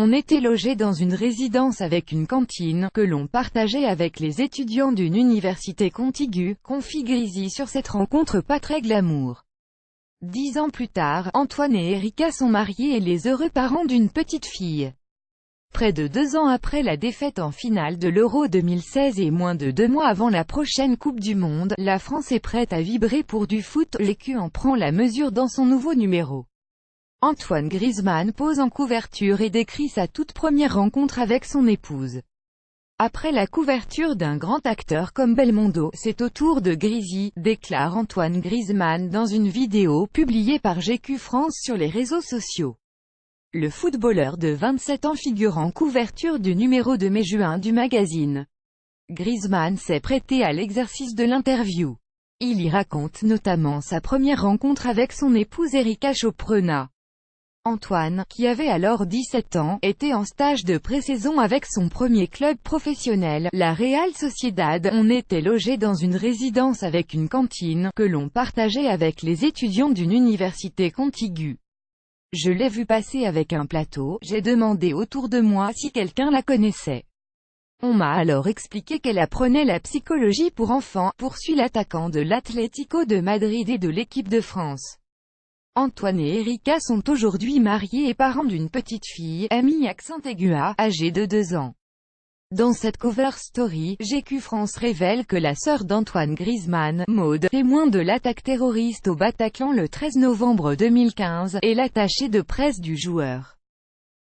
On était logé dans une résidence avec une cantine, que l'on partageait avec les étudiants d'une université contiguë, confie Grisi sur cette rencontre pas très glamour. 10 ans plus tard, Antoine et Erika sont mariés et les heureux parents d'une petite fille. Près de 2 ans après la défaite en finale de l'Euro 2016 et moins de 2 mois avant la prochaine Coupe du Monde, la France est prête à vibrer pour du foot. L'Écu en prend la mesure dans son nouveau numéro. Antoine Griezmann pose en couverture et décrit sa toute première rencontre avec son épouse. Après la couverture d'un grand acteur comme Belmondo, c'est au tour de Grisi, déclare Antoine Griezmann dans une vidéo publiée par GQ France sur les réseaux sociaux. Le footballeur de 27 ans figure en couverture du numéro de mai-juin du magazine. Griezmann s'est prêté à l'exercice de l'interview. Il y raconte notamment sa première rencontre avec son épouse Erika Choprena. Antoine, qui avait alors 17 ans, était en stage de pré-saison avec son premier club professionnel, la Real Sociedad. On était logé dans une résidence avec une cantine, que l'on partageait avec les étudiants d'une université contiguë. Je l'ai vue passer avec un plateau, j'ai demandé autour de moi si quelqu'un la connaissait. On m'a alors expliqué qu'elle apprenait la psychologie pour enfants, poursuit l'attaquant de l'Atlético de Madrid et de l'équipe de France. Antoine et Erika sont aujourd'hui mariés et parents d'une petite fille, Amy accent aigu A, âgée de 2 ans. Dans cette cover story, GQ France révèle que la sœur d'Antoine Griezmann, Maud, témoin de l'attaque terroriste au Bataclan le 13 novembre 2015, est l'attachée de presse du joueur.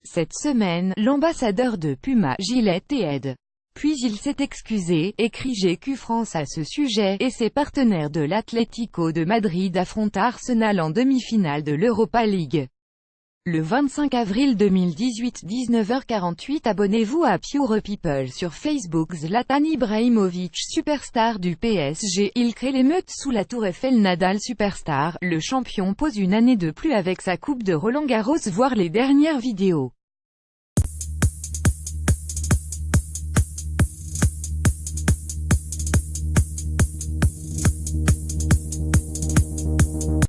Cette semaine, l'ambassadeur de Puma, Gillette et aide. Puis il s'est excusé, écrit GQ France à ce sujet, et ses partenaires de l'Atlético de Madrid affrontent Arsenal en demi-finale de l'Europa League. Le 25 avril 2018 19h48. Abonnez-vous à Pure People sur Facebook. Zlatan Ibrahimovic, superstar du PSG, il crée l'émeute sous la tour Eiffel. Nadal superstar, le champion pose une année de plus avec sa coupe de Roland Garros. Voir les dernières vidéos.